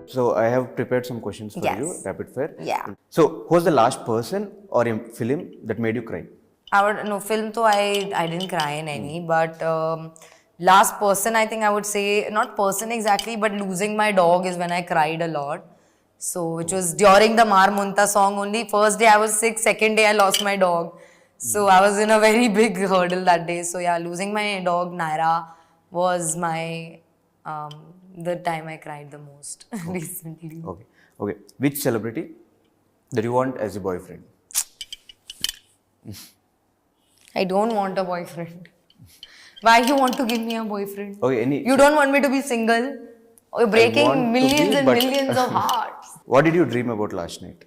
So I have prepared some questions for Yes. you, rapid fire. Yeah. So who's the last person or a film that made you cry? Film to I didn't cry in any, but last person I think I would say, not person exactly, but losing my dog is when I cried a lot. So which was during the Mar Munta song only. First day I was sick, second day I lost my dog. So I was in a very big hurdle that day. So yeah, losing my dog Naira was my the time I cried the most recently. Okay. Okay. Which celebrity that you want as a boyfriend? I don't want a boyfriend. Why you want to give me a boyfriend? Okay. You don't want me to be single? You're want breaking to millions be, and but- millions of hearts. What did you dream about last night?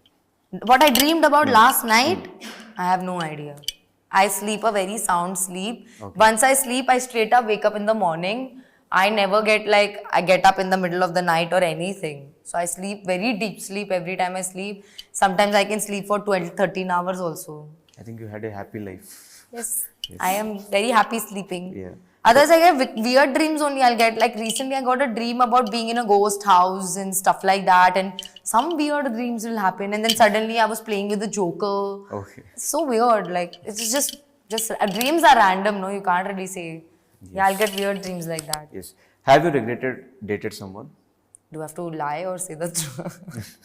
What I dreamed about last night, I have no idea. I sleep a very sound sleep. Once I sleep, I straight up wake up in the morning. I never get like, I get up in the middle of the night or anything. So I sleep very deep sleep every time I sleep. Sometimes I can sleep for 12, 13 hours also. I think you had a happy life. Yes. I am very happy sleeping. Yeah. Otherwise, I get weird dreams only. I'll get like recently, I got a dream about being in a ghost house and stuff like that, and some weird dreams will happen. And then suddenly, I was playing with the Joker. Okay. So weird. Like it's just dreams are random. No, you can't really say. Yeah, I'll get weird dreams like that. Yes. Have you regretted dated someone? Do I have to lie or say the truth?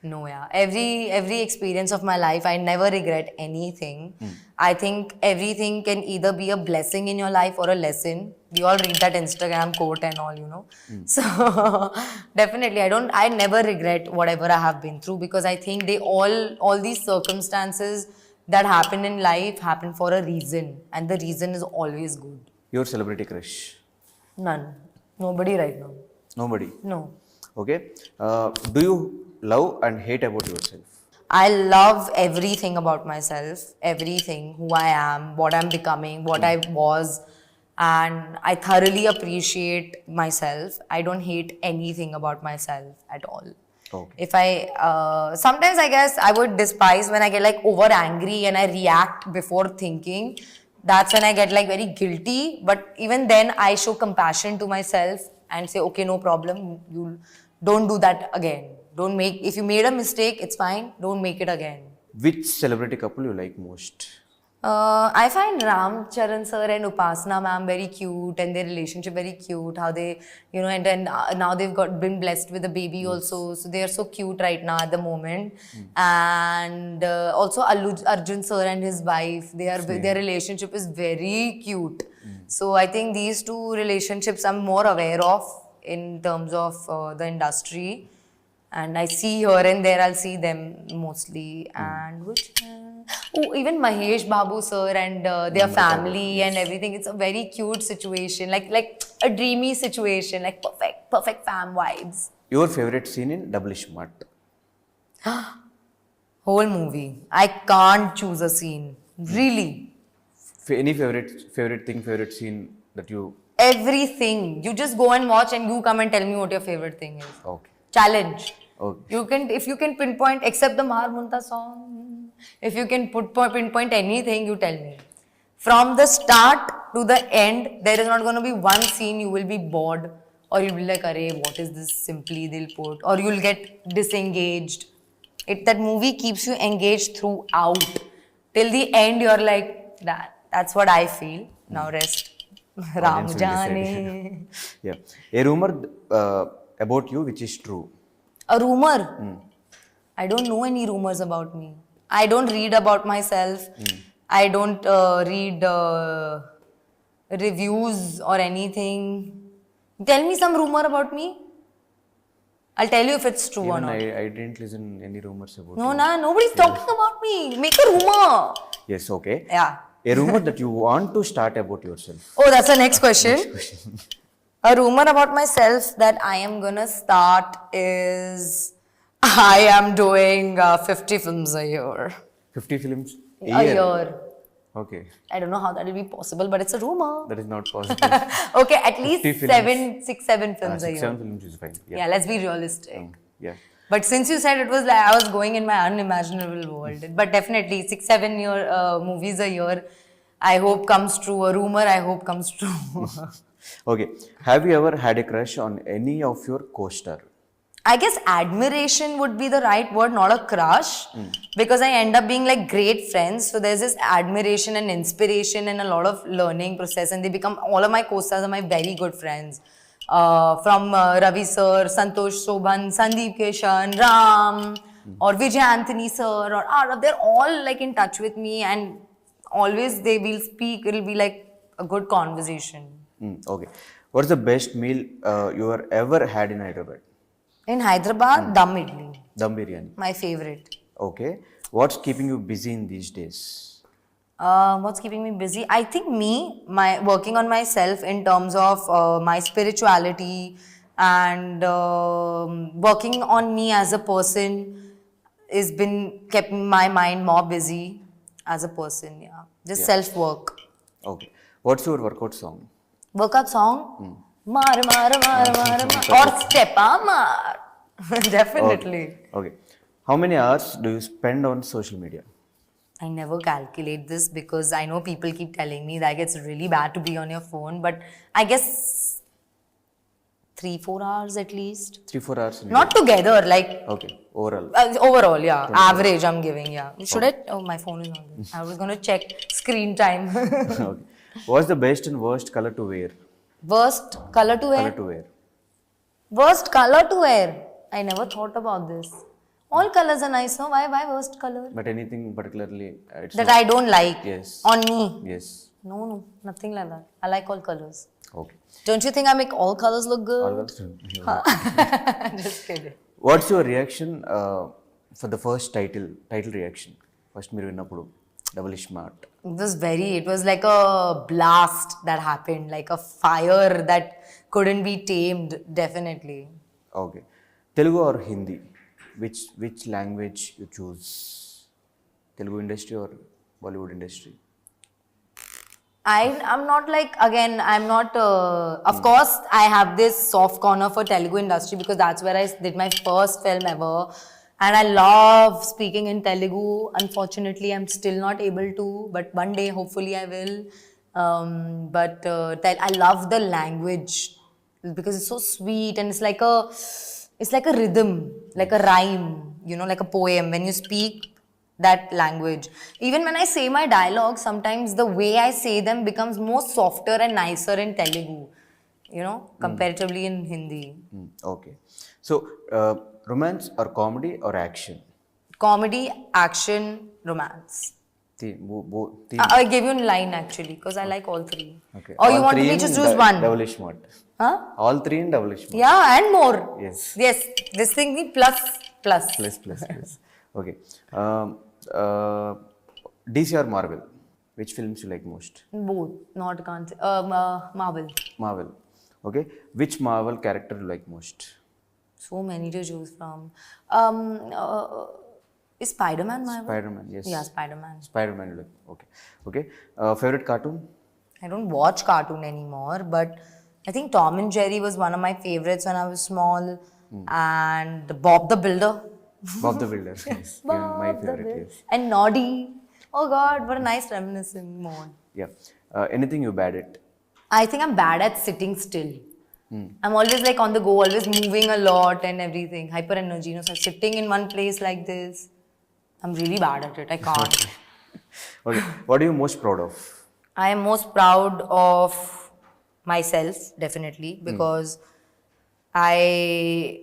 No, yeah. Every experience of my life, I never regret anything. I think everything can either be a blessing in your life or a lesson. We all read that Instagram quote and all, you know. So definitely, I never regret whatever I have been through, because I think all these circumstances that happen in life happen for a reason, and the reason is always good. Your celebrity crush? None. Nobody right now. Nobody. No. Okay. Do you love and hate about yourself? I love everything about myself, everything, who I am, what I'm becoming, what I was, and I thoroughly appreciate myself. I don't hate anything about myself at all. Okay. If sometimes I guess I would despise when I get like over angry and I react before thinking. That's when I get like very guilty. But even then, I show compassion to myself and say, okay, no problem. You don't do that again. If you made a mistake, it's fine. Don't make it again. Which celebrity couple you like most? I find Ram Charan sir and Upasana ma'am very cute, and their relationship very cute. How they, and then now they've been blessed with a baby also. So they are so cute right now at the moment. And also Arjun sir and his wife, their relationship is very cute. So I think these two relationships I'm more aware of in terms of the industry. And I see here and there, I'll see them mostly. And even Mahesh Babu sir and their family and everything. It's a very cute situation, like a dreamy situation, like perfect fam vibes. Your favorite scene in Double Smart? Whole movie. I can't choose a scene. Really. Any favorite scene that you... Everything. You just go and watch and you come and tell me what your favorite thing is. Okay. Challenge. Okay. If you can pinpoint, except the Mahar Munta song, if you can pinpoint anything, you tell me. From the start to the end, there is not going to be one scene you will be bored, or you'll be like, "Arey, what is this?" Simply they'll put, or you'll get disengaged. That movie keeps you engaged throughout. Till the end, you're like that. That's what I feel. Now rest. Ram Jaane. Yeah. A rumor about you which is true. A rumor? I don't know any rumors about me. I don't read about myself. I don't read reviews or anything. Tell me some rumor about me. I'll tell you if it's true or not. I didn't listen any rumors about No, you. nobody's talking about me. Make a rumor. Yes, okay. Yeah. A rumor that you want to start about yourself. Oh, that's the next question. A rumor about myself that I am gonna start is I am doing 50 films a year. 50 films A year. Okay. I don't know how that will be possible, but it's a rumor. That is not possible. Okay, at least 50 7 films a year. 7 films is fine. Yeah, let's be realistic. Yeah. But since you said it was like I was going in my unimaginable world, but definitely 6-7 movies a year, I hope comes true. A rumor, I hope comes true. Okay. Have you ever had a crush on any of your co-star? I guess admiration would be the right word, not a crush, because I end up being like great friends. So there's this admiration and inspiration and a lot of learning process, and they become, all of my co-stars are my very good friends. From Ravi sir, Santosh Sobhan, Sandeep Keshan, Ram, or Vijay Anthony sir, or Arav, they're all like in touch with me, and always they will speak. It'll be like a good conversation. Okay. What's the best meal you have ever had in Hyderabad? In Hyderabad, dum idli, Dum biryani. my favorite. Okay. What's keeping you busy in these days? What's keeping me busy? I think my working on myself in terms of my spirituality and working on me as a person has been kept my mind more busy as a person. Yeah, just self work. Okay. What's your workout song? Workout song? Mar mar mar mar mar or step mar. Definitely. Okay. How many hours do you spend on social media? I never calculate this because I know people keep telling me that it's really bad to be on your phone, but I guess 3-4 hours at least. 3-4 hours? In a Not together, like day? Okay. Overall. overall, yeah. Average I'm giving, yeah. Should I? Oh, my phone is on this. I was going to check screen time. Okay. What's the best and worst color to wear? Worst color to wear? Color to wear. Worst color to wear? I never thought about this. All colors are nice, no? Why worst color? But anything particularly? It's That not- I don't like Yes. on me. Yes. No, nothing like that. I like all colors. Okay. Don't you think I make all colors look good? All girls? Just kidding. What's your reaction for the first title reaction? First మీరు విన్నప్పుడు double smart. It was like a blast that happened, like a fire that couldn't be tamed, definitely. Okay. Telugu or Hindi? Which language you choose? Telugu industry or Bollywood industry? I'm not like, again, I'm not, of course, I have this soft corner for Telugu industry because that's where I did my first film ever. And I love speaking in Telugu. Unfortunately, I'm still not able to, but one day, hopefully, I will. I love the language because it's so sweet and it's like a rhythm, like a rhyme, you know, like a poem when you speak that language. Even when I say my dialogues, sometimes the way I say them becomes more softer and nicer in Telugu, you know, comparatively in Hindi. Okay. So romance or comedy or action? Comedy, action, romance. I gave you a line actually because I like all three. Okay. Or you want me to choose one? Double smart. Huh? All three in double smart. Yeah, and more. Yes. Yes, this thing need plus. Plus. Okay. DC or Marvel? Which films you like most? Both, not can't. Marvel. Marvel. Okay. Which Marvel character you like most? So many to choose from. Is Spider-Man Marvel? Spider-Man, yes. Yeah, Spider-Man. Spider-Man you like. Okay. Favorite cartoon? I don't watch cartoon anymore, but I think Tom and Jerry was one of my favorites when I was small. And Bob the Builder. Bob the Builder. Yes. Even my Bob the favorite, Builder. yes. And Noddy. Oh God, what a nice reminiscing moment. Yeah. Anything you bad at? I think I'm bad at sitting still. I'm always like on the go, always moving a lot and everything. Hyper energy, you know, so sitting in one place like this, I'm really bad at it. I can't. Okay. What are you most proud of? I am most proud of myself, definitely, because I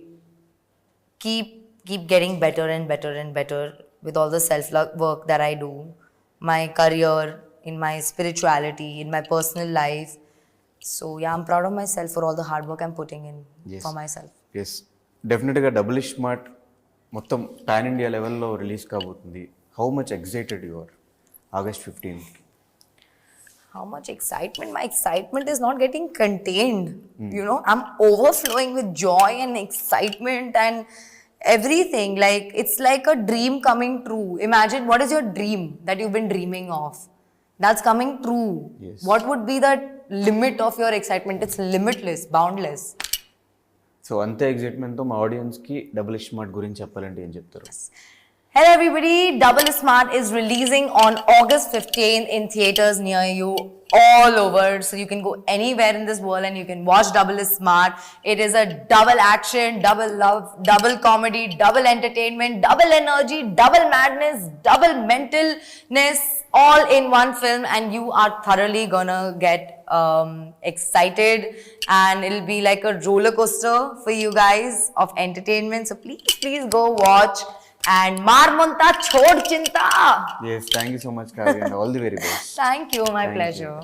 keep getting better and better and better with all the self-love work that I do, my career, in my spirituality, in my personal life. So yeah, I'm proud of myself for all the hard work I'm putting in for myself. Yes డెఫినెట్గా double smart మొత్తం pan India లెవెల్లో release కాబోతుంది. How much excited you are August 15th? How much excitement? My excitement is not getting contained. You know, I'm overflowing with joy and excitement and everything. Like, it's like a dream coming true. Imagine, what is your dream that you've been dreaming of? That's coming true. Yes. What would be the limit of your excitement? It's limitless, boundless. So అంతే ఎగ్జైట్మెంట్తో మా ఆడియన్స్కి double smart గురించి చెప్పాలంటే ఏం చెప్తారు? Hello everybody, Double Smart is releasing on August 15th in theaters near you. all over. So you can go anywhere in this world and you can watch Double is Smart. It is a double action, double love, double comedy, double entertainment, double energy, double madness, double mentalness, all in one film, and you are thoroughly gonna get excited, and it'll be like a roller coaster for you guys of entertainment. So please go watch and maar munta chhod chinta. Yes, thank you so much, Kavya, and all the very best. Thank you, my Thank you. pleasure.